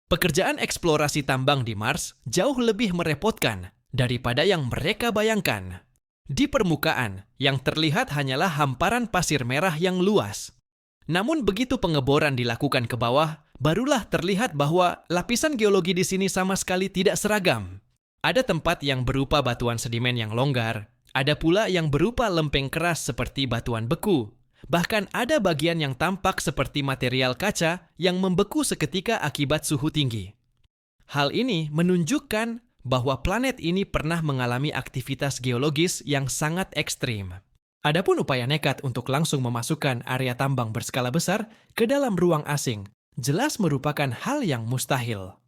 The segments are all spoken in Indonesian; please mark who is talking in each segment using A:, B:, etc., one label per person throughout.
A: Pekerjaan eksplorasi tambang di Mars jauh lebih merepotkan daripada yang mereka bayangkan. Di permukaan, yang terlihat hanyalah hamparan pasir merah yang luas. Namun begitu pengeboran dilakukan ke bawah, barulah terlihat bahwa lapisan geologi di sini sama sekali tidak seragam. Ada tempat yang berupa batuan sedimen yang longgar, ada pula yang berupa lempeng keras seperti batuan beku. Bahkan ada bagian yang tampak seperti material kaca yang membeku seketika akibat suhu tinggi. Hal ini menunjukkan bahwa planet ini pernah mengalami aktivitas geologis yang sangat ekstrim. Adapun upaya nekat untuk langsung memasukkan area tambang berskala besar ke dalam ruang asing jelas merupakan hal yang mustahil.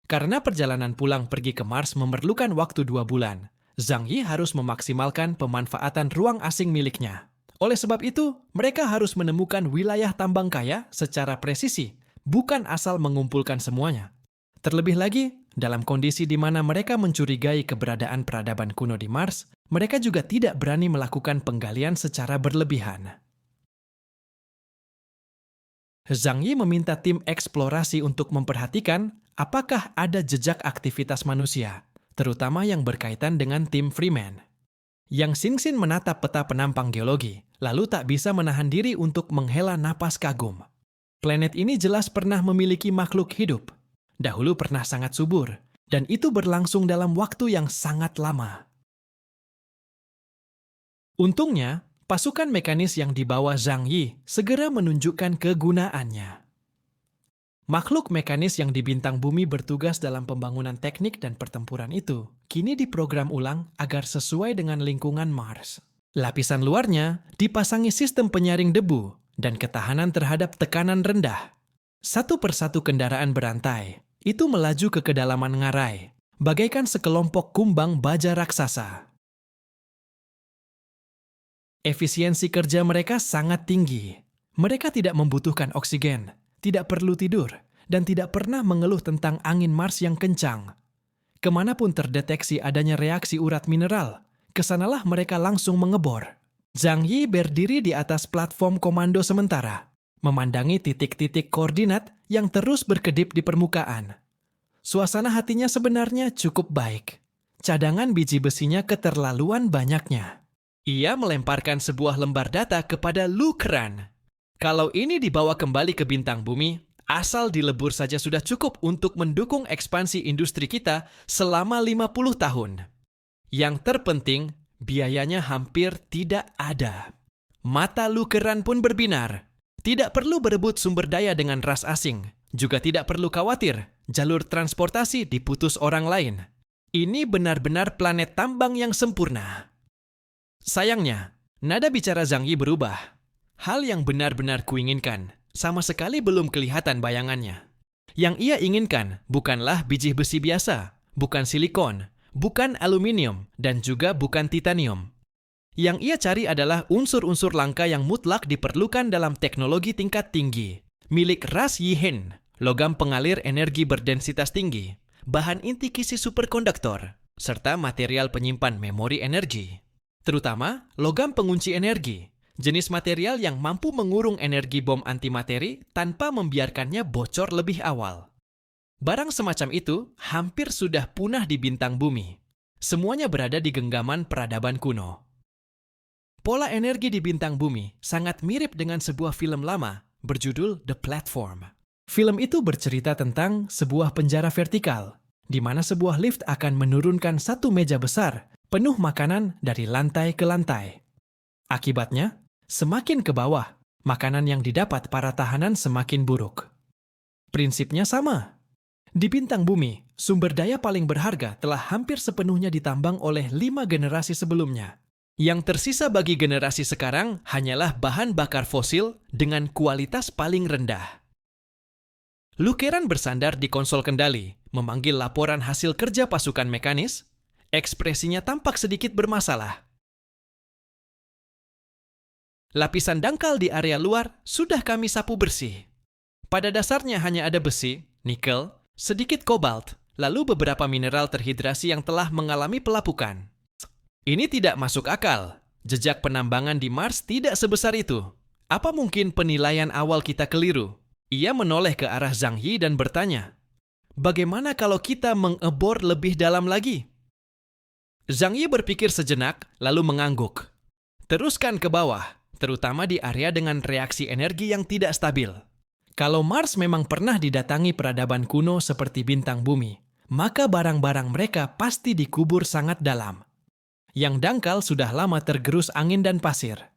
A: Karena perjalanan pulang pergi ke Mars memerlukan waktu 2 bulan, Zhang Yi harus memaksimalkan pemanfaatan ruang asing miliknya. Oleh sebab itu, mereka harus menemukan wilayah tambang kaya secara presisi, bukan asal mengumpulkan semuanya. Terlebih lagi, dalam kondisi di mana mereka mencurigai keberadaan peradaban kuno di Mars, mereka juga tidak berani melakukan penggalian secara berlebihan. Zhang Yi meminta tim eksplorasi untuk memperhatikan apakah ada jejak aktivitas manusia, terutama yang berkaitan dengan tim Freeman. Yang Xingxin menatap peta penampang geologi, lalu tak bisa menahan diri untuk menghela napas kagum. Planet ini jelas pernah memiliki makhluk hidup. Dahulu pernah sangat subur, dan itu berlangsung dalam waktu yang sangat lama. Untungnya, pasukan mekanis yang dibawa Zhang Yi segera menunjukkan kegunaannya. Makhluk mekanis yang di bintang bumi bertugas dalam pembangunan teknik dan pertempuran itu kini diprogram ulang agar sesuai dengan lingkungan Mars. Lapisan luarnya dipasangi sistem penyaring debu dan ketahanan terhadap tekanan rendah. Satu persatu kendaraan berantai itu melaju ke kedalaman ngarai, bagaikan sekelompok kumbang baja raksasa. Efisiensi kerja mereka sangat tinggi. Mereka tidak membutuhkan oksigen, tidak perlu tidur, dan tidak pernah mengeluh tentang angin Mars yang kencang. Kemanapun terdeteksi adanya reaksi urat mineral, kesanalah mereka langsung mengebor. Zhang Yi berdiri di atas platform komando sementara, memandangi titik-titik koordinat yang terus berkedip di permukaan. Suasana hatinya sebenarnya cukup baik. Cadangan biji besinya keterlaluan banyaknya. Ia melemparkan sebuah lembar data kepada Lu Keran. Kalau ini dibawa kembali ke bintang bumi, asal dilebur saja sudah cukup untuk mendukung ekspansi industri kita selama 50 tahun. Yang terpenting, biayanya hampir tidak ada. Mata Lu Keran pun berbinar. Tidak perlu berebut sumber daya dengan ras asing. Juga tidak perlu khawatir jalur transportasi diputus orang lain. Ini benar-benar planet tambang yang sempurna. Sayangnya, nada bicara Zhang Yi berubah. Hal yang benar-benar kuinginkan sama sekali belum kelihatan bayangannya. Yang ia inginkan bukanlah biji besi biasa, bukan silikon, bukan aluminium, dan juga bukan titanium. Yang ia cari adalah unsur-unsur langka yang mutlak diperlukan dalam teknologi tingkat tinggi, milik ras Yihen, logam pengalir energi berdensitas tinggi, bahan inti kisi superkonduktor, serta material penyimpan memori energi. Terutama logam pengunci energi, jenis material yang mampu mengurung energi bom antimateri tanpa membiarkannya bocor lebih awal. Barang semacam itu hampir sudah punah di bintang bumi. Semuanya berada di genggaman peradaban kuno. Pola energi di bintang bumi sangat mirip dengan sebuah film lama berjudul The Platform. Film itu bercerita tentang sebuah penjara vertikal, di mana sebuah lift akan menurunkan satu meja besar penuh makanan dari lantai ke lantai. Akibatnya, semakin ke bawah, makanan yang didapat para tahanan semakin buruk. Prinsipnya sama. Di bintang bumi, sumber daya paling berharga telah hampir sepenuhnya ditambang oleh 5 generasi sebelumnya. Yang tersisa bagi generasi sekarang hanyalah bahan bakar fosil dengan kualitas paling rendah. Lu Keran bersandar di konsol kendali, memanggil laporan hasil kerja pasukan mekanis. Ekspresinya tampak sedikit bermasalah. Lapisan dangkal di area luar sudah kami sapu bersih. Pada dasarnya hanya ada besi, nikel, sedikit kobalt, lalu beberapa mineral terhidrasi yang telah mengalami pelapukan. Ini tidak masuk akal. Jejak penambangan di Mars tidak sebesar itu. Apa mungkin penilaian awal kita keliru? Ia menoleh ke arah Zhang Yi dan bertanya, "Bagaimana kalau kita mengebor lebih dalam lagi?" Zhang Yi berpikir sejenak, lalu mengangguk. "Teruskan ke bawah, terutama di area dengan reaksi energi yang tidak stabil. Kalau Mars memang pernah didatangi peradaban kuno seperti bintang bumi, maka barang-barang mereka pasti dikubur sangat dalam. Yang dangkal sudah lama tergerus angin dan pasir.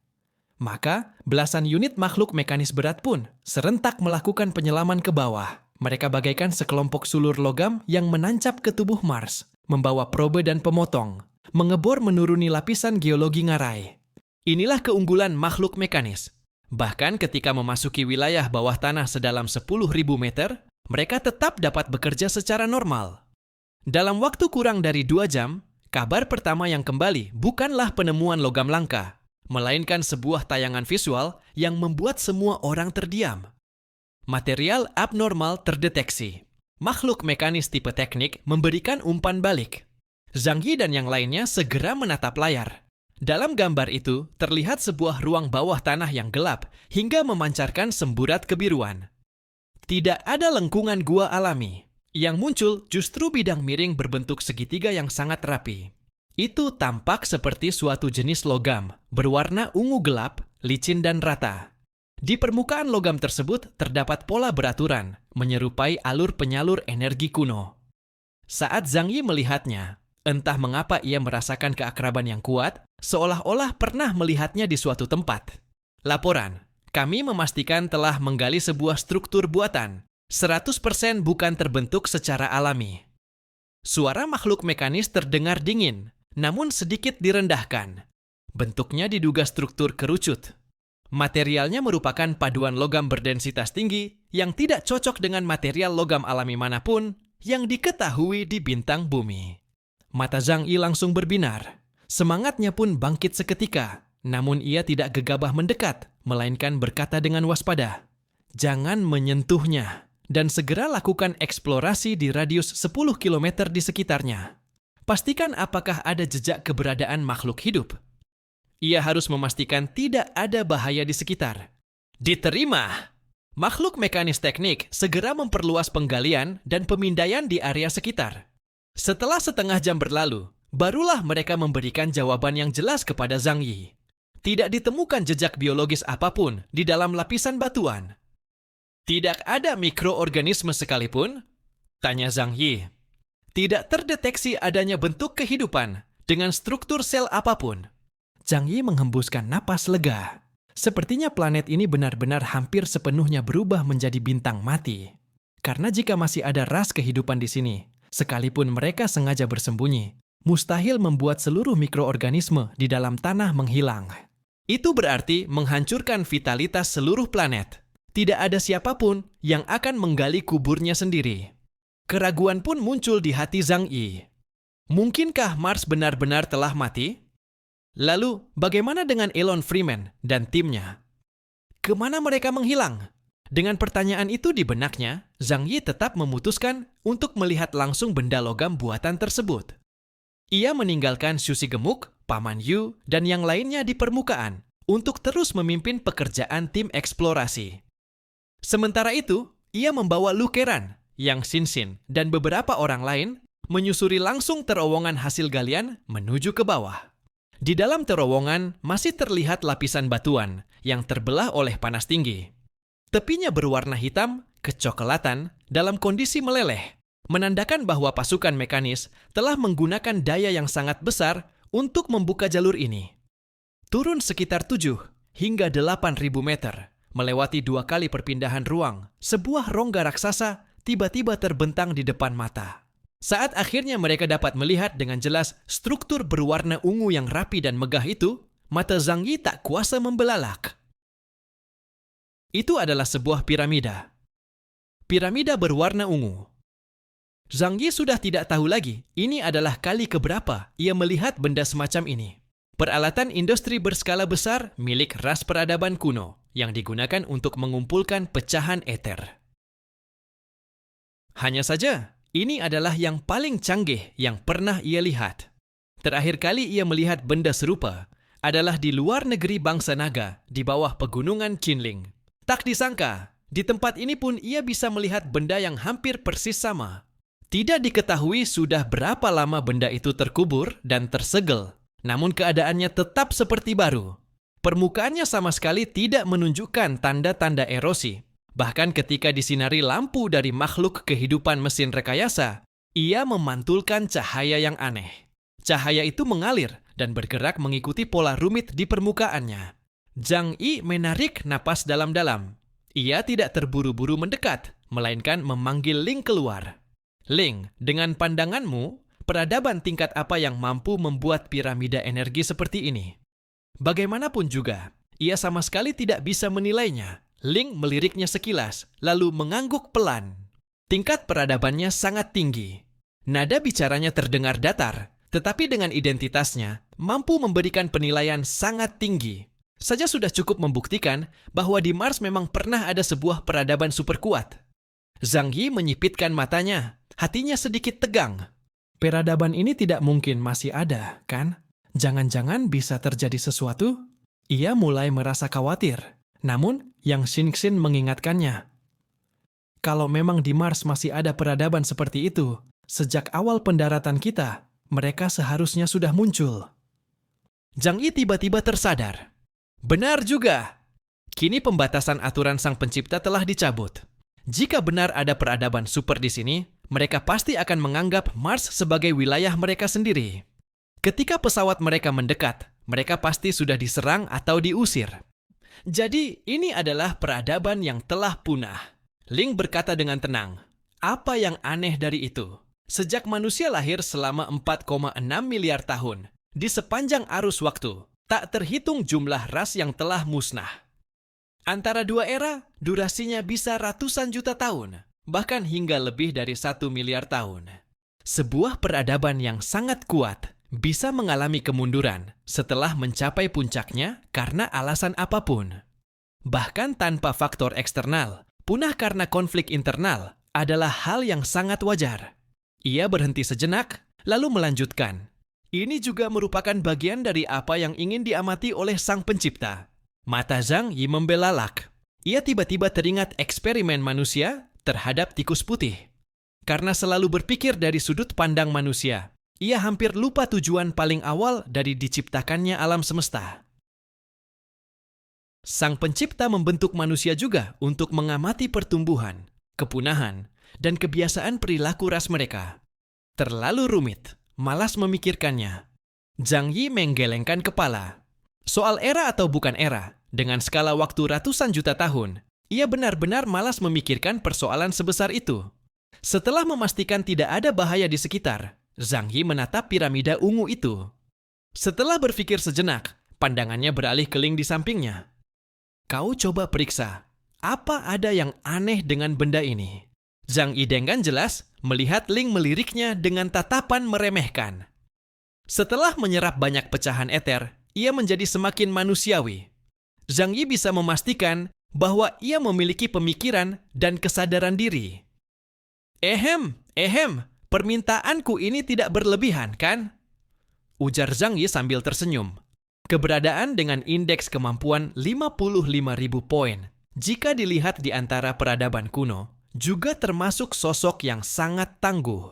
A: Maka, belasan unit makhluk mekanis berat pun serentak melakukan penyelaman ke bawah. Mereka bagaikan sekelompok sulur logam yang menancap ke tubuh Mars, membawa probe dan pemotong, mengebor menuruni lapisan geologi ngarai. Inilah keunggulan makhluk mekanis. Bahkan ketika memasuki wilayah bawah tanah sedalam 10.000 meter, mereka tetap dapat bekerja secara normal. Dalam waktu kurang dari 2 jam, kabar pertama yang kembali bukanlah penemuan logam langka, melainkan sebuah tayangan visual yang membuat semua orang terdiam. Material abnormal terdeteksi. Makhluk mekanis tipe teknik memberikan umpan balik. Zhang Yi dan yang lainnya segera menatap layar. Dalam gambar itu, terlihat sebuah ruang bawah tanah yang gelap hingga memancarkan semburat kebiruan. Tidak ada lengkungan gua alami. Yang muncul justru bidang miring berbentuk segitiga yang sangat rapi. Itu tampak seperti suatu jenis logam, berwarna ungu gelap, licin dan rata. Di permukaan logam tersebut terdapat pola beraturan, menyerupai alur penyalur energi kuno. Saat Zhang Yi melihatnya, entah mengapa ia merasakan keakraban yang kuat, seolah-olah pernah melihatnya di suatu tempat. Laporan, kami memastikan telah menggali sebuah struktur buatan, 100% bukan terbentuk secara alami. Suara makhluk mekanis terdengar dingin, namun sedikit direndahkan. Bentuknya diduga struktur kerucut. Materialnya merupakan paduan logam berdensitas tinggi yang tidak cocok dengan material logam alami manapun yang diketahui di bintang bumi. Mata Zhang Yi langsung berbinar. Semangatnya pun bangkit seketika, namun ia tidak gegabah mendekat, melainkan berkata dengan waspada, "Jangan menyentuhnya, dan segera lakukan eksplorasi di radius 10 km di sekitarnya. Pastikan apakah ada jejak keberadaan makhluk hidup. Ia harus memastikan tidak ada bahaya di sekitar." Diterima! Makhluk mekanis teknik segera memperluas penggalian dan pemindaian di area sekitar. Setelah setengah jam berlalu, barulah mereka memberikan jawaban yang jelas kepada Zhang Yi. Tidak ditemukan jejak biologis apapun di dalam lapisan batuan. "Tidak ada mikroorganisme sekalipun?" tanya Zhang Yi. "Tidak terdeteksi adanya bentuk kehidupan dengan struktur sel apapun." Zhang Yi menghembuskan napas lega. Sepertinya planet ini benar-benar hampir sepenuhnya berubah menjadi bintang mati. Karena jika masih ada ras kehidupan di sini, sekalipun mereka sengaja bersembunyi, mustahil membuat seluruh mikroorganisme di dalam tanah menghilang. Itu berarti menghancurkan vitalitas seluruh planet. Tidak ada siapapun yang akan menggali kuburnya sendiri. Keraguan pun muncul di hati Zhang Yi. Mungkinkah Mars benar-benar telah mati? Lalu, bagaimana dengan Elon Freeman dan timnya? Kemana mereka menghilang? Dengan pertanyaan itu di benaknya, Zhang Yi tetap memutuskan untuk melihat langsung benda logam buatan tersebut. Ia meninggalkan Susi Gemuk, Paman Yu, dan yang lainnya di permukaan untuk terus memimpin pekerjaan tim eksplorasi. Sementara itu, ia membawa Lu Keran, Yang Xin-Xin, dan beberapa orang lain menyusuri langsung terowongan hasil galian menuju ke bawah. Di dalam terowongan masih terlihat lapisan batuan yang terbelah oleh panas tinggi. Tepinya berwarna hitam, kecoklatan, dalam kondisi meleleh, menandakan bahwa pasukan mekanis telah menggunakan daya yang sangat besar untuk membuka jalur ini. Turun sekitar 7 hingga 8.000 meter, melewati 2 kali perpindahan ruang, sebuah rongga raksasa tiba-tiba terbentang di depan mata. Saat akhirnya mereka dapat melihat dengan jelas struktur berwarna ungu yang rapi dan megah itu, mata Zhang Yi tak kuasa membelalak. Itu adalah sebuah piramida. Piramida berwarna ungu. Zhang Yi sudah tidak tahu lagi ini adalah kali keberapa ia melihat benda semacam ini. Peralatan industri berskala besar milik ras peradaban kuno yang digunakan untuk mengumpulkan pecahan ether. Hanya saja, ini adalah yang paling canggih yang pernah ia lihat. Terakhir kali ia melihat benda serupa adalah di luar negeri bangsa naga di bawah pegunungan Qinling. Tak disangka, Di tempat ini pun ia bisa melihat benda yang hampir persis sama. Tidak diketahui sudah berapa lama benda itu terkubur dan tersegel, namun keadaannya tetap seperti baru. Permukaannya sama sekali tidak menunjukkan tanda-tanda erosi. Bahkan ketika disinari lampu dari makhluk kehidupan mesin rekayasa, ia memantulkan cahaya yang aneh. Cahaya itu mengalir dan bergerak mengikuti pola rumit di permukaannya. Zhang Yi menarik napas dalam-dalam. Ia tidak terburu-buru mendekat, melainkan memanggil Ling keluar. Ling, dengan pandanganmu, peradaban tingkat apa yang mampu membuat piramida energi seperti ini? Bagaimanapun juga, ia sama sekali tidak bisa menilainya. Ling meliriknya sekilas, lalu mengangguk pelan. Tingkat peradabannya sangat tinggi. Nada bicaranya terdengar datar, tetapi dengan identitasnya, mampu memberikan penilaian sangat tinggi. Saja sudah cukup membuktikan bahwa di Mars memang pernah ada sebuah peradaban super kuat. Zhang Yi menyipitkan matanya, hatinya sedikit tegang. Peradaban ini tidak mungkin masih ada, kan? Jangan-jangan bisa terjadi sesuatu? Ia mulai merasa khawatir. Namun, Yang Xingxin mengingatkannya. Kalau memang di Mars masih ada peradaban seperti itu, sejak awal pendaratan kita, mereka seharusnya sudah muncul. Zhang Yi tiba-tiba tersadar. Benar juga. Kini pembatasan aturan Sang Pencipta telah dicabut. Jika benar ada peradaban super di sini, mereka pasti akan menganggap Mars sebagai wilayah mereka sendiri. Ketika pesawat mereka mendekat, mereka pasti sudah diserang atau diusir. Jadi, ini adalah peradaban yang telah punah. Ling berkata dengan tenang. Apa yang aneh dari itu? Sejak manusia lahir selama 4,6 miliar tahun, di sepanjang arus waktu, tak terhitung jumlah ras yang telah musnah. Antara dua era, durasinya bisa ratusan juta tahun, bahkan hingga lebih dari 1 miliar tahun. Sebuah peradaban yang sangat kuat bisa mengalami kemunduran setelah mencapai puncaknya karena alasan apapun. Bahkan tanpa faktor eksternal, punah karena konflik internal adalah hal yang sangat wajar. Ia berhenti sejenak, lalu melanjutkan. Ini juga merupakan bagian dari apa yang ingin diamati oleh Sang Pencipta. Mata Zhang Yi membelalak. Ia tiba-tiba teringat eksperimen manusia terhadap tikus putih. Karena selalu berpikir dari sudut pandang manusia, ia hampir lupa tujuan paling awal dari diciptakannya alam semesta. Sang Pencipta membentuk manusia juga untuk mengamati pertumbuhan, kepunahan, dan kebiasaan perilaku ras mereka. Terlalu rumit. Malas memikirkannya. Zhang Yi menggelengkan kepala. Soal era atau bukan era, dengan skala waktu ratusan juta tahun, ia benar-benar malas memikirkan persoalan sebesar itu. Setelah memastikan tidak ada bahaya di sekitar, Zhang Yi menatap piramida ungu itu. Setelah berpikir sejenak, pandangannya beralih ke Ling di sampingnya. Kau coba periksa, apa ada yang aneh dengan benda ini? Zhang Yi dengan jelas melihat Ling meliriknya dengan tatapan meremehkan. Setelah menyerap banyak pecahan eter, ia menjadi semakin manusiawi. Zhang Yi bisa memastikan bahwa ia memiliki pemikiran dan kesadaran diri. Ehem, permintaanku ini tidak berlebihan, kan? Ujar Zhang Yi sambil tersenyum. Keberadaan dengan indeks kemampuan 55.000 poin, jika dilihat di antara peradaban kuno, juga termasuk sosok yang sangat tangguh.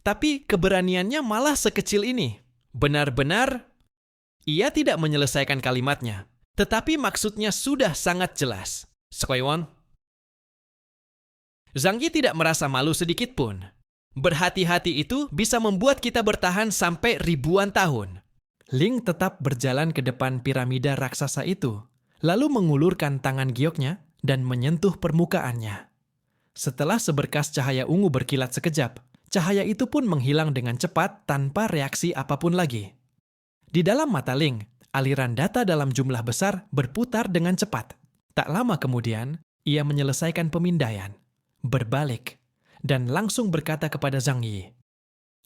A: Tapi keberaniannya malah sekecil ini. Benar-benar, ia tidak menyelesaikan kalimatnya. Tetapi maksudnya sudah sangat jelas. Sekoiwon. Zhang Yi tidak merasa malu sedikit pun. Berhati-hati itu bisa membuat kita bertahan sampai ribuan tahun. Ling tetap berjalan ke depan piramida raksasa itu, lalu mengulurkan tangan gioknya dan menyentuh permukaannya. Setelah seberkas cahaya ungu berkilat sekejap, cahaya itu pun menghilang dengan cepat tanpa reaksi apapun lagi. Di dalam mata Ling, aliran data dalam jumlah besar berputar dengan cepat. Tak lama kemudian, ia menyelesaikan pemindaian, berbalik, dan langsung berkata kepada Zhang Yi,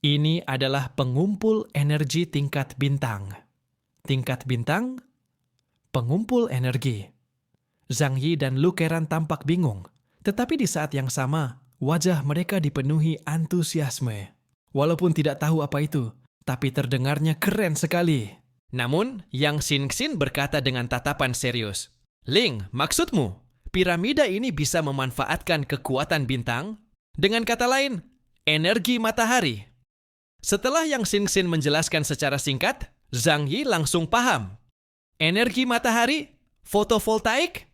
A: "Ini adalah pengumpul energi tingkat bintang." Tingkat bintang? Pengumpul energi. Zhang Yi dan Lu Keran tampak bingung. Tetapi di saat yang sama, wajah mereka dipenuhi antusiasme. Walaupun tidak tahu apa itu, tapi terdengarnya keren sekali. Namun, Yang Xingxin berkata dengan tatapan serius, "Ling, maksudmu? Piramida ini bisa memanfaatkan kekuatan bintang, dengan kata lain, energi matahari. Setelah Yang Xingxin menjelaskan secara singkat, Zhang Yi langsung paham. Energi matahari, fotovoltaik,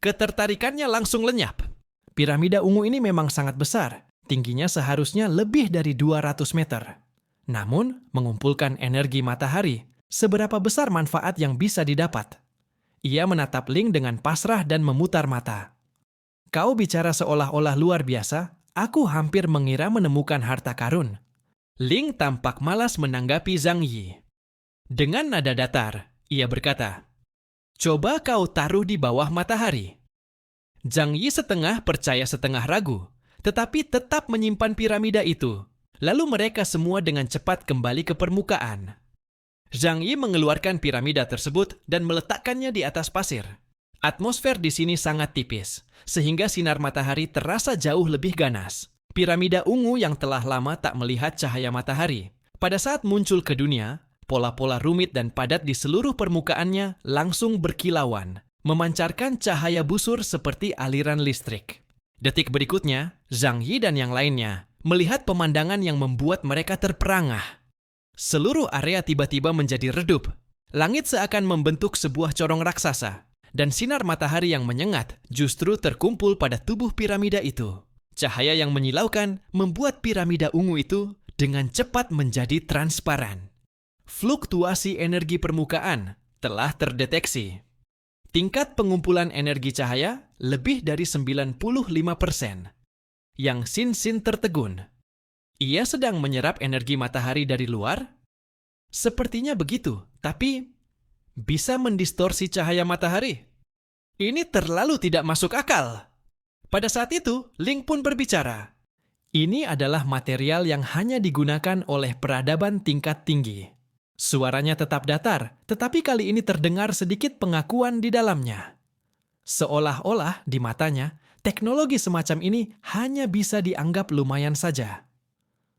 A: ketertarikannya langsung lenyap. Piramida ungu ini memang sangat besar, tingginya seharusnya lebih dari 200 meter. Namun, mengumpulkan energi matahari, seberapa besar manfaat yang bisa didapat? Ia menatap Ling dengan pasrah dan memutar mata. Kau bicara seolah-olah luar biasa, aku hampir mengira menemukan harta karun. Ling tampak malas menanggapi Zhang Yi. Dengan nada datar, ia berkata, "Coba kau taruh di bawah matahari." Zhang Yi setengah percaya setengah ragu, tetapi tetap menyimpan piramida itu. Lalu mereka semua dengan cepat kembali ke permukaan. Zhang Yi mengeluarkan piramida tersebut dan meletakkannya di atas pasir. Atmosfer di sini sangat tipis, sehingga sinar matahari terasa jauh lebih ganas. Piramida ungu yang telah lama tak melihat cahaya matahari. Pada saat muncul ke dunia, pola-pola rumit dan padat di seluruh permukaannya langsung berkilauan, memancarkan cahaya busur seperti aliran listrik. Detik berikutnya, Zhang Yi dan yang lainnya melihat pemandangan yang membuat mereka terperangah. Seluruh area tiba-tiba menjadi redup. Langit seakan membentuk sebuah corong raksasa, dan sinar matahari yang menyengat justru terkumpul pada tubuh piramida itu. Cahaya yang menyilaukan membuat piramida ungu itu dengan cepat menjadi transparan. Fluktuasi energi permukaan telah terdeteksi. Tingkat pengumpulan energi cahaya lebih dari 95%. Yang Xingxin tertegun. Ia sedang menyerap energi matahari dari luar? Sepertinya begitu, tapi bisa mendistorsi cahaya matahari. Ini terlalu tidak masuk akal. Pada saat itu, Ling pun berbicara. Ini adalah material yang hanya digunakan oleh peradaban tingkat tinggi. Suaranya tetap datar, tetapi kali ini terdengar sedikit pengakuan di dalamnya. Seolah-olah di matanya, teknologi semacam ini hanya bisa dianggap lumayan saja.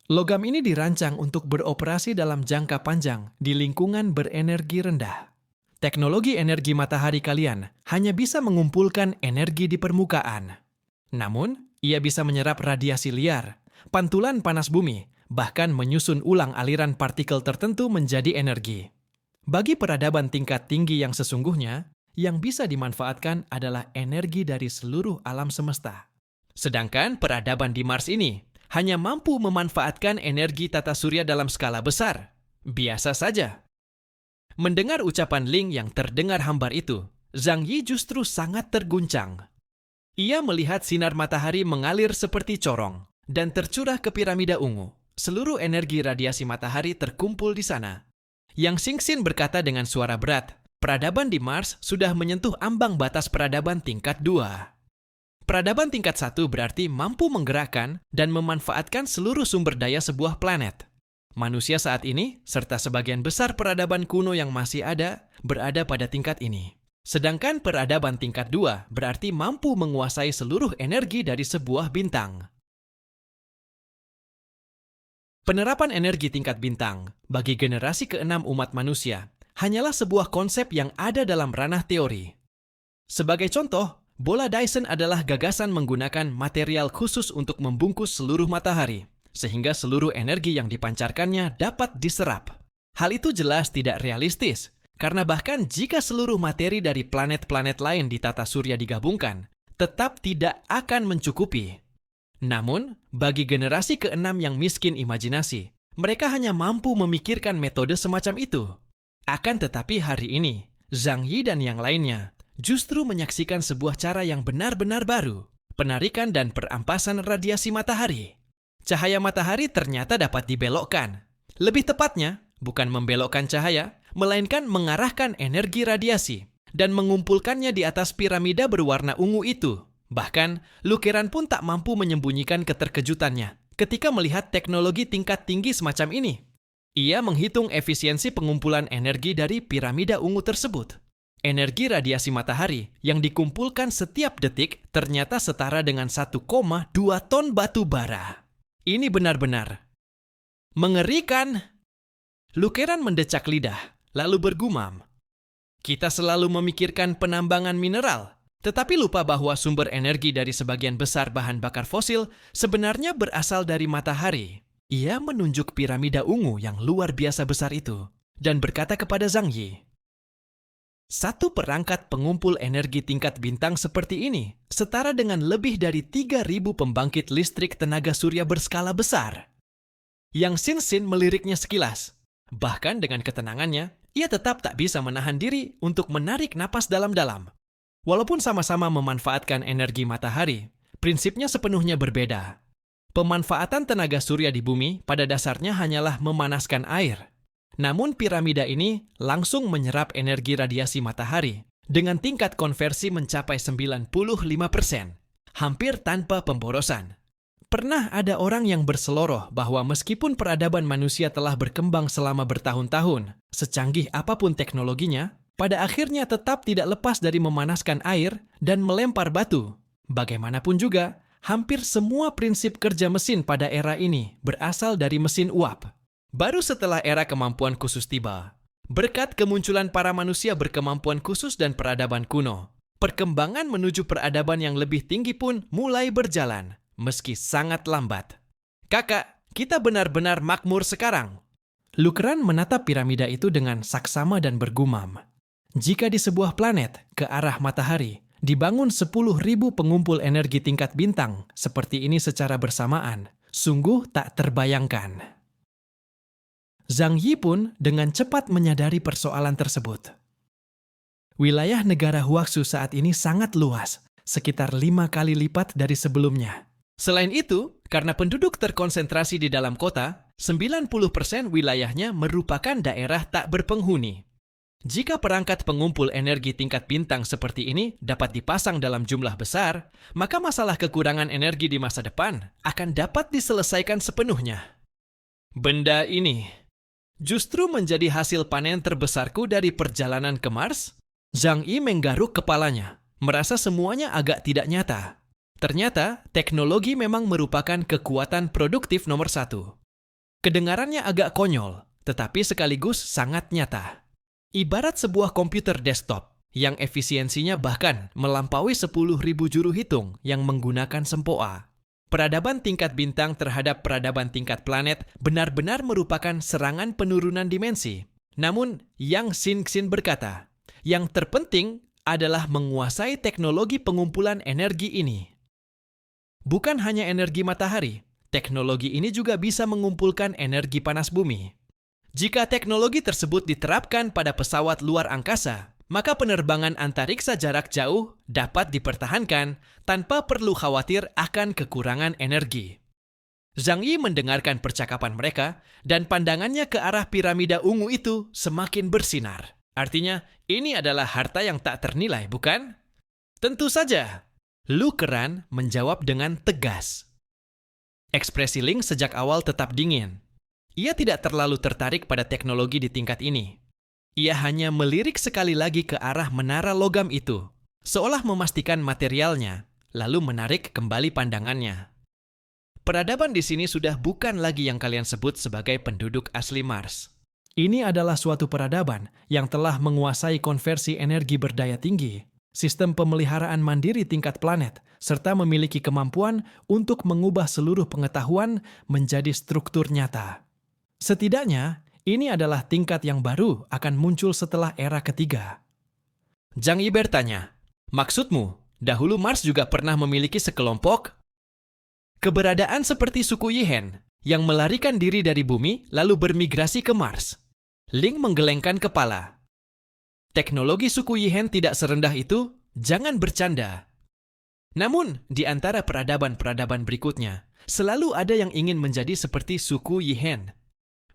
A: Logam ini dirancang untuk beroperasi dalam jangka panjang di lingkungan berenergi rendah. Teknologi energi matahari kalian hanya bisa mengumpulkan energi di permukaan. Namun, ia bisa menyerap radiasi liar, pantulan panas bumi, bahkan menyusun ulang aliran partikel tertentu menjadi energi. Bagi peradaban tingkat tinggi yang sesungguhnya, yang bisa dimanfaatkan adalah energi dari seluruh alam semesta. Sedangkan peradaban di Mars ini hanya mampu memanfaatkan energi tata surya dalam skala besar. Biasa saja. Mendengar ucapan Ling yang terdengar hambar itu, Zhang Yi justru sangat terguncang. Ia melihat sinar matahari mengalir seperti corong dan tercurah ke piramida ungu. Seluruh energi radiasi matahari terkumpul di sana. Yang Xingxin berkata dengan suara berat, peradaban di Mars sudah menyentuh ambang batas peradaban tingkat 2. Peradaban tingkat 1 berarti mampu menggerakkan dan memanfaatkan seluruh sumber daya sebuah planet. Manusia saat ini, serta sebagian besar peradaban kuno yang masih ada, berada pada tingkat ini. Sedangkan peradaban tingkat 2 berarti mampu menguasai seluruh energi dari sebuah bintang. Penerapan energi tingkat bintang bagi generasi ke-6 umat manusia hanyalah sebuah konsep yang ada dalam ranah teori. Sebagai contoh, bola Dyson adalah gagasan menggunakan material khusus untuk membungkus seluruh matahari, sehingga seluruh energi yang dipancarkannya dapat diserap. Hal itu jelas tidak realistis, karena bahkan jika seluruh materi dari planet-planet lain di tata surya digabungkan, tetap tidak akan mencukupi. Namun, bagi generasi ke-6 yang miskin imajinasi, mereka hanya mampu memikirkan metode semacam itu. Akan tetapi hari ini, Zhang Yi dan yang lainnya justru menyaksikan sebuah cara yang benar-benar baru, penarikan dan perampasan radiasi matahari. Cahaya matahari ternyata dapat dibelokkan. Lebih tepatnya, bukan membelokkan cahaya, melainkan mengarahkan energi radiasi dan mengumpulkannya di atas piramida berwarna ungu itu. Bahkan, Lukiran pun tak mampu menyembunyikan keterkejutannya ketika melihat teknologi tingkat tinggi semacam ini. Ia menghitung efisiensi pengumpulan energi dari piramida ungu tersebut. Energi radiasi matahari yang dikumpulkan setiap detik ternyata setara dengan 1,2 ton batu bara. Ini benar-benar mengerikan. Lukiran mendecak lidah, lalu bergumam. Kita selalu memikirkan penambangan mineral, Tetapi lupa bahwa sumber energi dari sebagian besar bahan bakar fosil sebenarnya berasal dari matahari. Ia menunjuk piramida ungu yang luar biasa besar itu dan berkata kepada Zhang Yi, "Satu perangkat pengumpul energi tingkat bintang seperti ini setara dengan lebih dari 3.000 pembangkit listrik tenaga surya berskala besar." Yang Xin meliriknya sekilas. Bahkan dengan ketenangannya, ia tetap tak bisa menahan diri untuk menarik napas dalam-dalam. Walaupun sama-sama memanfaatkan energi matahari, prinsipnya sepenuhnya berbeda. Pemanfaatan tenaga surya di bumi pada dasarnya hanyalah memanaskan air. Namun piramida ini langsung menyerap energi radiasi matahari dengan tingkat konversi mencapai 95%, hampir tanpa pemborosan. Pernah ada orang yang berseloroh bahwa meskipun peradaban manusia telah berkembang selama bertahun-tahun, secanggih apapun teknologinya, pada akhirnya tetap tidak lepas dari memanaskan air dan melempar batu. Bagaimanapun juga, hampir semua prinsip kerja mesin pada era ini berasal dari mesin uap. Baru setelah era kemampuan khusus tiba, berkat kemunculan para manusia berkemampuan khusus dan peradaban kuno, perkembangan menuju peradaban yang lebih tinggi pun mulai berjalan, meski sangat lambat. "Kakak, kita benar-benar makmur sekarang." Lukran menatap piramida itu dengan saksama dan bergumam. Jika di sebuah planet ke arah matahari dibangun 10.000 pengumpul energi tingkat bintang seperti ini secara bersamaan, sungguh tak terbayangkan. Zhang Yi pun dengan cepat menyadari persoalan tersebut. Wilayah negara Huaxu saat ini sangat luas, sekitar 5 kali lipat dari sebelumnya. Selain itu, karena penduduk terkonsentrasi di dalam kota, 90% wilayahnya merupakan daerah tak berpenghuni. Jika perangkat pengumpul energi tingkat bintang seperti ini dapat dipasang dalam jumlah besar, maka masalah kekurangan energi di masa depan akan dapat diselesaikan sepenuhnya. Benda ini justru menjadi hasil panen terbesarku dari perjalanan ke Mars? Zhang Yi menggaruk kepalanya, merasa semuanya agak tidak nyata. Ternyata, teknologi memang merupakan kekuatan produktif nomor 1. Kedengarannya agak konyol, tetapi sekaligus sangat nyata. Ibarat sebuah komputer desktop yang efisiensinya bahkan melampaui 10.000 juru hitung yang menggunakan sempoa. Peradaban tingkat bintang terhadap peradaban tingkat planet benar-benar merupakan serangan penurunan dimensi. Namun, Yang Xin berkata, yang terpenting adalah menguasai teknologi pengumpulan energi ini. Bukan hanya energi matahari, teknologi ini juga bisa mengumpulkan energi panas bumi. Jika teknologi tersebut diterapkan pada pesawat luar angkasa, maka penerbangan antariksa jarak jauh dapat dipertahankan tanpa perlu khawatir akan kekurangan energi. Zhang Yi mendengarkan percakapan mereka dan pandangannya ke arah piramida ungu itu semakin bersinar. Artinya, ini adalah harta yang tak ternilai, bukan? Tentu saja. Lukran menjawab dengan tegas. Ekspresi Ling sejak awal tetap dingin. Ia tidak terlalu tertarik pada teknologi di tingkat ini. Ia hanya melirik sekali lagi ke arah menara logam itu, seolah memastikan materialnya, lalu menarik kembali pandangannya. Peradaban di sini sudah bukan lagi yang kalian sebut sebagai penduduk asli Mars. Ini adalah suatu peradaban yang telah menguasai konversi energi berdaya tinggi, sistem pemeliharaan mandiri tingkat planet, serta memiliki kemampuan untuk mengubah seluruh pengetahuan menjadi struktur nyata. Setidaknya, ini adalah tingkat yang baru akan muncul setelah era ketiga. Zhang Yi bertanya, "Maksudmu, dahulu Mars juga pernah memiliki sekelompok keberadaan seperti suku Yihen yang melarikan diri dari bumi lalu bermigrasi ke Mars?" Ling menggelengkan kepala. "Teknologi suku Yihen tidak serendah itu, jangan bercanda." Namun, di antara peradaban-peradaban berikutnya, selalu ada yang ingin menjadi seperti suku Yihen.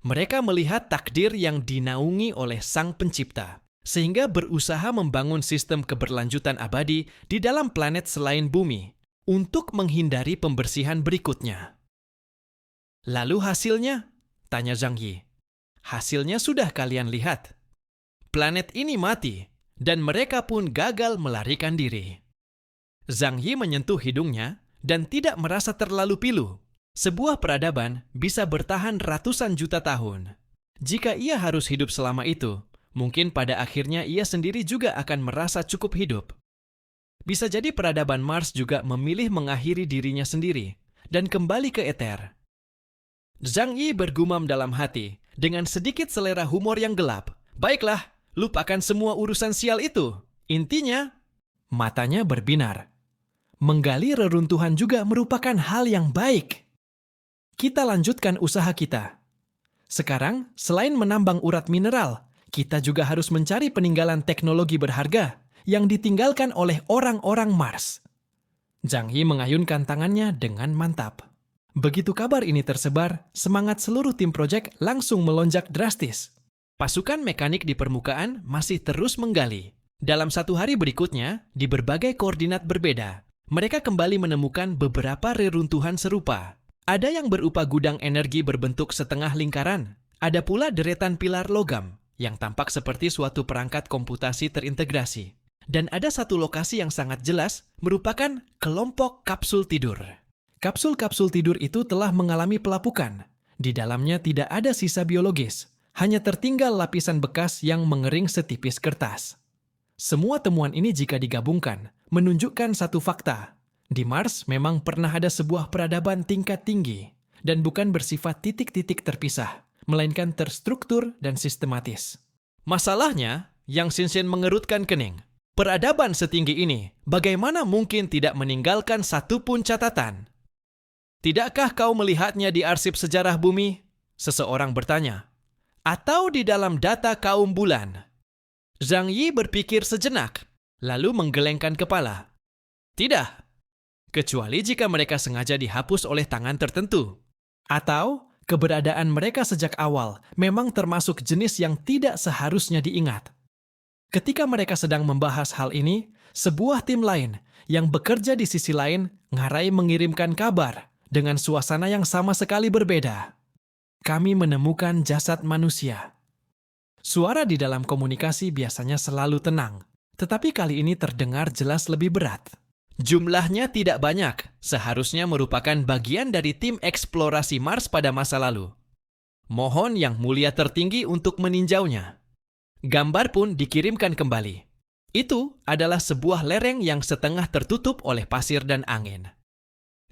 A: Mereka melihat takdir yang dinaungi oleh Sang Pencipta, sehingga berusaha membangun sistem keberlanjutan abadi di dalam planet selain bumi untuk menghindari pembersihan berikutnya. "Lalu hasilnya?" tanya Zhang Yi. "Hasilnya sudah kalian lihat. Planet ini mati, dan mereka pun gagal melarikan diri." Zhang Yi menyentuh hidungnya dan tidak merasa terlalu pilu. Sebuah peradaban bisa bertahan ratusan juta tahun. Jika ia harus hidup selama itu, mungkin pada akhirnya ia sendiri juga akan merasa cukup hidup. Bisa jadi peradaban Mars juga memilih mengakhiri dirinya sendiri dan kembali ke eter. Zhang Yi bergumam dalam hati dengan sedikit selera humor yang gelap. Baiklah, lupakan semua urusan sial itu. Intinya, matanya berbinar. Menggali reruntuhan juga merupakan hal yang baik. Kita lanjutkan usaha kita. Sekarang, selain menambang urat mineral, kita juga harus mencari peninggalan teknologi berharga yang ditinggalkan oleh orang-orang Mars. Zhang Yi mengayunkan tangannya dengan mantap. Begitu kabar ini tersebar, semangat seluruh tim proyek langsung melonjak drastis. Pasukan mekanik di permukaan masih terus menggali. Dalam 1 hari berikutnya, di berbagai koordinat berbeda, mereka kembali menemukan beberapa reruntuhan serupa. Ada yang berupa gudang energi berbentuk setengah lingkaran. Ada pula deretan pilar logam yang tampak seperti suatu perangkat komputasi terintegrasi. Dan ada satu lokasi yang sangat jelas merupakan kelompok kapsul tidur. Kapsul-kapsul tidur itu telah mengalami pelapukan. Di dalamnya tidak ada sisa biologis, hanya tertinggal lapisan bekas yang mengering setipis kertas. Semua temuan ini jika digabungkan, menunjukkan satu fakta. Di Mars memang pernah ada sebuah peradaban tingkat tinggi, dan bukan bersifat titik-titik terpisah, melainkan terstruktur dan sistematis. Masalahnya, Yang Xinxian mengerutkan kening. Peradaban setinggi ini, bagaimana mungkin tidak meninggalkan satupun catatan? Tidakkah kau melihatnya di arsip sejarah bumi? Seseorang bertanya. Atau di dalam data kaum bulan? Zhang Yi berpikir sejenak, lalu menggelengkan kepala. Tidak, kecuali jika mereka sengaja dihapus oleh tangan tertentu. Atau keberadaan mereka sejak awal memang termasuk jenis yang tidak seharusnya diingat. Ketika mereka sedang membahas hal ini, sebuah tim lain yang bekerja di sisi lain ngarai mengirimkan kabar dengan suasana yang sama sekali berbeda. Kami menemukan jasad manusia. Suara di dalam komunikasi biasanya selalu tenang, tetapi kali ini terdengar jelas lebih berat. Jumlahnya tidak banyak, seharusnya merupakan bagian dari tim eksplorasi Mars pada masa lalu. Mohon Yang Mulia Tertinggi untuk meninjaunya. Gambar pun dikirimkan kembali. Itu adalah sebuah lereng yang setengah tertutup oleh pasir dan angin.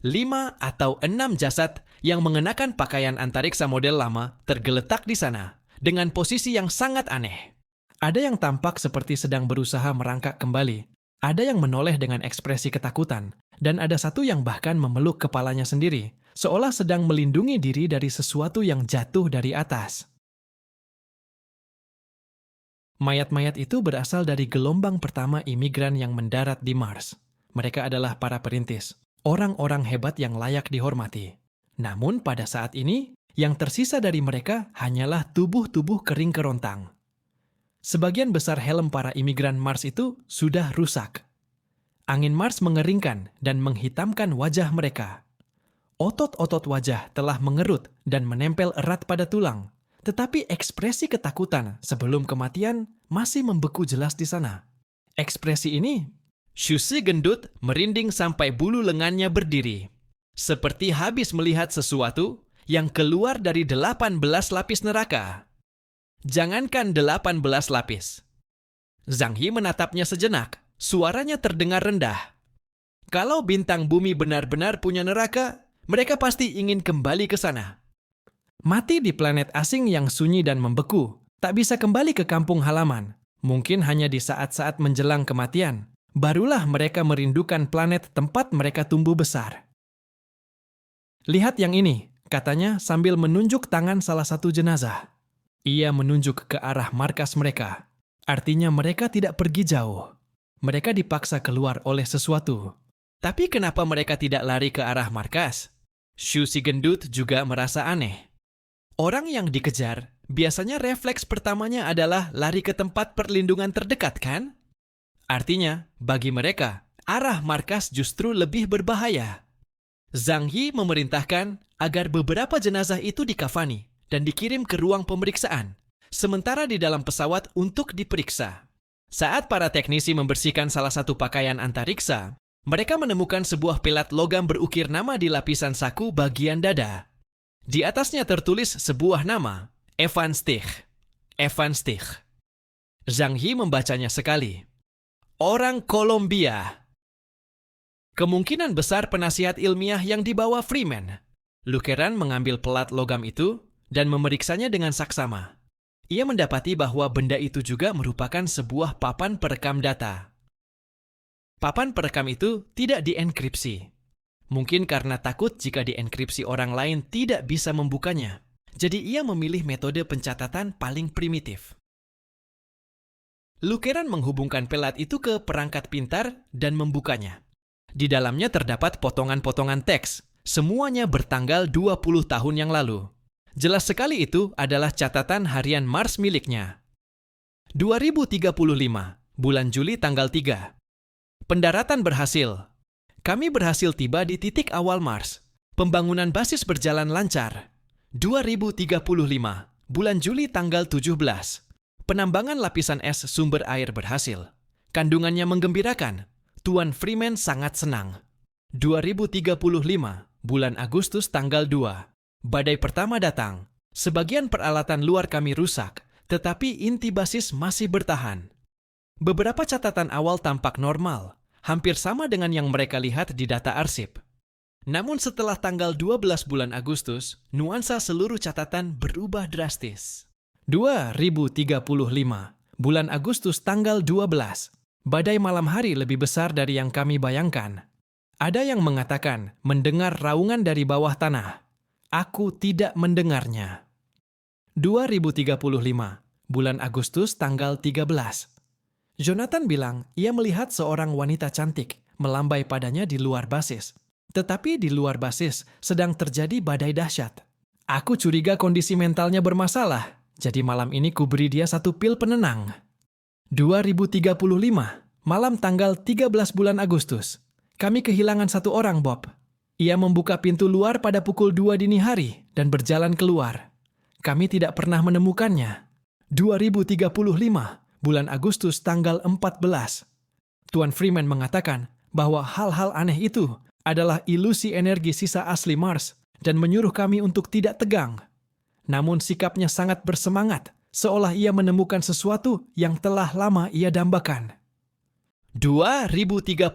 A: 5 atau 6 jasad yang mengenakan pakaian antariksa model lama tergeletak di sana dengan posisi yang sangat aneh. Ada yang tampak seperti sedang berusaha merangkak kembali, ada yang menoleh dengan ekspresi ketakutan, dan ada satu yang bahkan memeluk kepalanya sendiri, seolah sedang melindungi diri dari sesuatu yang jatuh dari atas. Mayat-mayat itu berasal dari gelombang pertama imigran yang mendarat di Mars. Mereka adalah para perintis, orang-orang hebat yang layak dihormati. Namun pada saat ini, yang tersisa dari mereka hanyalah tubuh-tubuh kering kerontang. Sebagian besar helm para imigran Mars itu sudah rusak. Angin Mars mengeringkan dan menghitamkan wajah mereka. Otot-otot wajah telah mengerut dan menempel erat pada tulang. Tetapi ekspresi ketakutan sebelum kematian masih membeku jelas di sana. Ekspresi ini, Shusi gendut merinding sampai bulu lengannya berdiri. Seperti habis melihat sesuatu yang keluar dari 18 lapis neraka. Jangankan 18 lapis. Zhang Yi menatapnya sejenak, suaranya terdengar rendah. Kalau bintang bumi benar-benar punya neraka, mereka pasti ingin kembali ke sana. Mati di planet asing yang sunyi dan membeku, tak bisa kembali ke kampung halaman. Mungkin hanya di saat-saat menjelang kematian, barulah mereka merindukan planet tempat mereka tumbuh besar. Lihat yang ini, katanya sambil menunjuk tangan salah satu jenazah. Ia menunjuk ke arah markas mereka. Artinya mereka tidak pergi jauh. Mereka dipaksa keluar oleh sesuatu. Tapi kenapa mereka tidak lari ke arah markas? Shu si gendut juga merasa aneh. Orang yang dikejar, biasanya refleks pertamanya adalah lari ke tempat perlindungan terdekat, kan? Artinya, bagi mereka, arah markas justru lebih berbahaya. Zhang Yi memerintahkan agar beberapa jenazah itu dikafani dan dikirim ke ruang pemeriksaan, sementara di dalam pesawat untuk diperiksa. Saat para teknisi membersihkan salah satu pakaian antariksa, mereka menemukan sebuah pelat logam berukir nama di lapisan saku bagian dada. Di atasnya tertulis sebuah nama, Evan Stich. Evan Stich. Zhang Yi membacanya sekali. Orang Kolombia. Kemungkinan besar penasihat ilmiah yang dibawa Freeman. Lukeran mengambil pelat logam itu dan memeriksanya dengan saksama. Ia mendapati bahwa benda itu juga merupakan sebuah papan perekam data. Papan perekam itu tidak dienkripsi. Mungkin karena takut jika dienkripsi orang lain tidak bisa membukanya. Jadi ia memilih metode pencatatan paling primitif. Lukeran menghubungkan pelat itu ke perangkat pintar dan membukanya. Di dalamnya terdapat potongan-potongan teks, semuanya bertanggal 20 tahun yang lalu. Jelas sekali itu adalah catatan harian Mars miliknya. 2035, bulan Juli tanggal 3. Pendaratan berhasil. Kami berhasil tiba di titik awal Mars. Pembangunan basis berjalan lancar. 2035, bulan Juli tanggal 17. Penambangan lapisan es sumber air berhasil. Kandungannya menggembirakan. Tuan Freeman sangat senang. 2035, bulan Agustus tanggal 2. Badai pertama datang. Sebagian peralatan luar kami rusak, tetapi inti basis masih bertahan. Beberapa catatan awal tampak normal, hampir sama dengan yang mereka lihat di data arsip. Namun setelah tanggal 12 bulan Agustus, nuansa seluruh catatan berubah drastis. 2035, bulan Agustus tanggal 12. Badai malam hari lebih besar dari yang kami bayangkan. Ada yang mengatakan mendengar raungan dari bawah tanah. Aku tidak mendengarnya. 2035, bulan Agustus tanggal 13. Jonathan bilang ia melihat seorang wanita cantik melambai padanya di luar basis. Tetapi di luar basis sedang terjadi badai dahsyat. Aku curiga kondisi mentalnya bermasalah, jadi malam ini kuberi dia satu pil penenang. 2035, malam tanggal 13 bulan Agustus. Kami kehilangan satu orang, Bob. Ia membuka pintu luar pada pukul 2 dini hari dan berjalan keluar. Kami tidak pernah menemukannya. 2035, bulan Agustus tanggal 14. Tuan Freeman mengatakan bahwa hal-hal aneh itu adalah ilusi energi sisa asli Mars dan menyuruh kami untuk tidak tegang. Namun sikapnya sangat bersemangat, seolah ia menemukan sesuatu yang telah lama ia dambakan. 2035,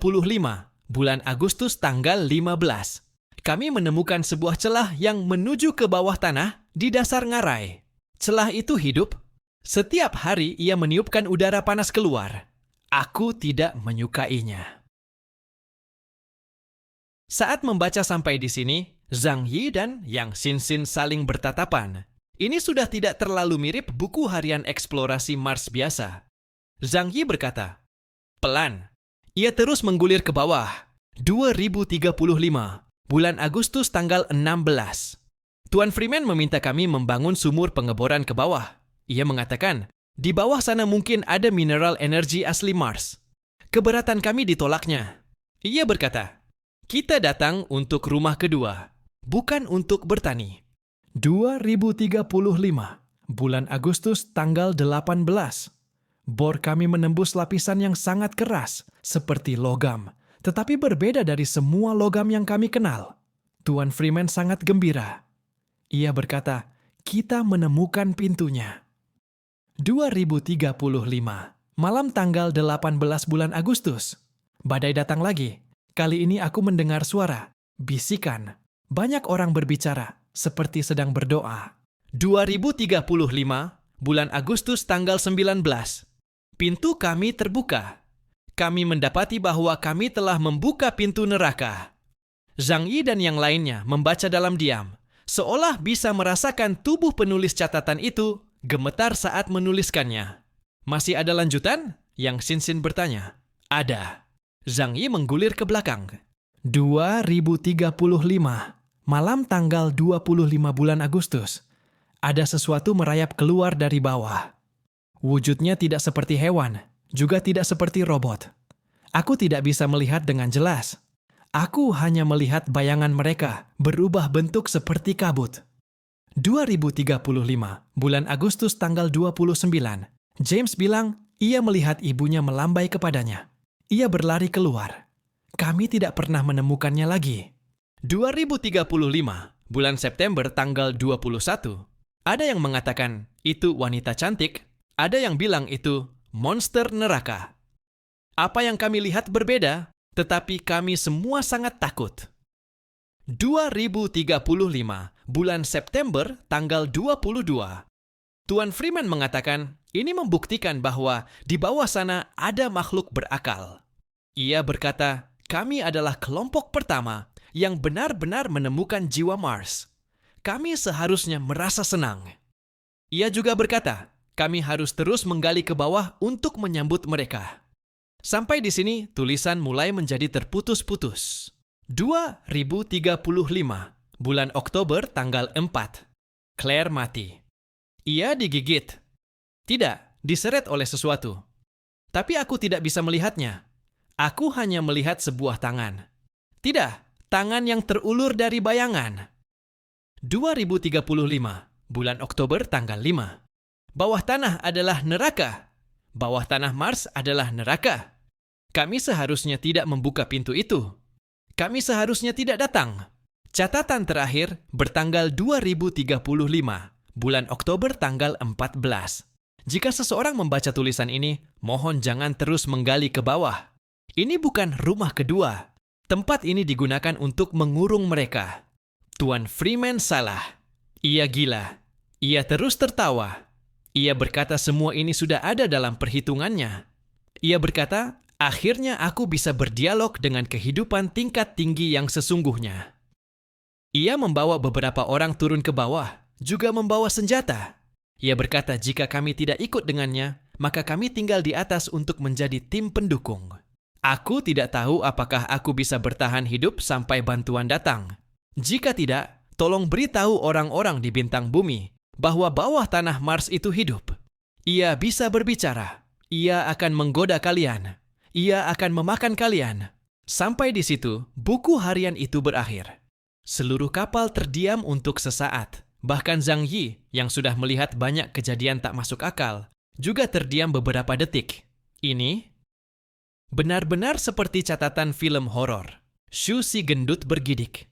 A: bulan Agustus tanggal 15. Kami menemukan sebuah celah yang menuju ke bawah tanah di dasar ngarai. Celah itu hidup. Setiap hari ia meniupkan udara panas keluar. Aku tidak menyukainya. Saat membaca sampai di sini, Zhang Yi dan Yang Xinxin saling bertatapan. Ini sudah tidak terlalu mirip buku harian eksplorasi Mars biasa. Zhang Yi berkata, "Pelan." Ia terus menggulir ke bawah. 2035, bulan Agustus tanggal 16. Tuan Freeman meminta kami membangun sumur pengeboran ke bawah. Ia mengatakan, di bawah sana mungkin ada mineral energi asli Mars. Keberatan kami ditolaknya. Ia berkata, kita datang untuk rumah kedua, bukan untuk bertani. 2035, bulan Agustus tanggal 18. Bor kami menembus lapisan yang sangat keras, seperti logam, tetapi berbeda dari semua logam yang kami kenal. Tuan Freeman sangat gembira. Ia berkata, kita menemukan pintunya. 2035, malam tanggal 18 bulan Agustus. Badai datang lagi. Kali ini aku mendengar suara, bisikan. Banyak orang berbicara, seperti sedang berdoa. 2035, bulan Agustus tanggal 19. Pintu kami terbuka. Kami mendapati bahwa kami telah membuka pintu neraka. Zhang Yi dan yang lainnya membaca dalam diam, seolah bisa merasakan tubuh penulis catatan itu gemetar saat menuliskannya. Masih ada lanjutan? Yang Xinxin bertanya. Ada. Zhang Yi menggulir ke belakang. 2035, malam tanggal 25 bulan Agustus. Ada sesuatu merayap keluar dari bawah. Wujudnya tidak seperti hewan, juga tidak seperti robot. Aku tidak bisa melihat dengan jelas. Aku hanya melihat bayangan mereka berubah bentuk seperti kabut. 2035, bulan Agustus tanggal 29. James bilang ia melihat ibunya melambai kepadanya. Ia berlari keluar. Kami tidak pernah menemukannya lagi. 2035, bulan September tanggal 21. Ada yang mengatakan itu wanita cantik, ada yang bilang itu monster neraka. Apa yang kami lihat berbeda, Tetapi kami semua sangat takut. 2035, bulan September, tanggal 22. Tuan Freeman mengatakan, ini membuktikan bahwa di bawah sana ada makhluk berakal. Ia berkata, kami adalah kelompok pertama yang benar-benar menemukan jiwa Mars. Kami seharusnya merasa senang. Ia juga berkata, kami harus terus menggali ke bawah untuk menyambut mereka. Sampai di sini, tulisan mulai menjadi terputus-putus. 2035, bulan Oktober tanggal 4. Claire mati. Ia digigit. Tidak, diseret oleh sesuatu. Tapi aku tidak bisa melihatnya. Aku hanya melihat sebuah tangan. Tidak, tangan yang terulur dari bayangan. 2035, bulan Oktober tanggal 5. Bawah tanah adalah neraka. Bawah tanah Mars adalah neraka. Kami seharusnya tidak membuka pintu itu. Kami seharusnya tidak datang. Catatan terakhir bertanggal 2035, bulan Oktober tanggal 14. Jika seseorang membaca tulisan ini, mohon jangan terus menggali ke bawah. Ini bukan rumah kedua. Tempat ini digunakan untuk mengurung mereka. Tuan Freeman salah. Ia gila. Ia terus tertawa. Ia berkata semua ini sudah ada dalam perhitungannya. Ia berkata, akhirnya aku bisa berdialog dengan kehidupan tingkat tinggi yang sesungguhnya. Ia membawa beberapa orang turun ke bawah, juga membawa senjata. Ia berkata jika kami tidak ikut dengannya, maka kami tinggal di atas untuk menjadi tim pendukung. Aku tidak tahu apakah aku bisa bertahan hidup sampai bantuan datang. Jika tidak, tolong beritahu orang-orang di bintang bumi bahwa bawah tanah Mars itu hidup. Ia bisa berbicara. Ia akan menggoda kalian. Ia akan memakan kalian. Sampai di situ, buku harian itu berakhir. Seluruh kapal terdiam untuk sesaat. Bahkan Zhang Yi, yang sudah melihat banyak kejadian tak masuk akal, juga terdiam beberapa detik. Ini benar-benar seperti catatan film horor. Shu si gendut bergidik.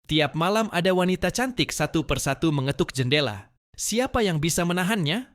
A: Tiap malam ada wanita cantik satu persatu mengetuk jendela. Siapa yang bisa menahannya?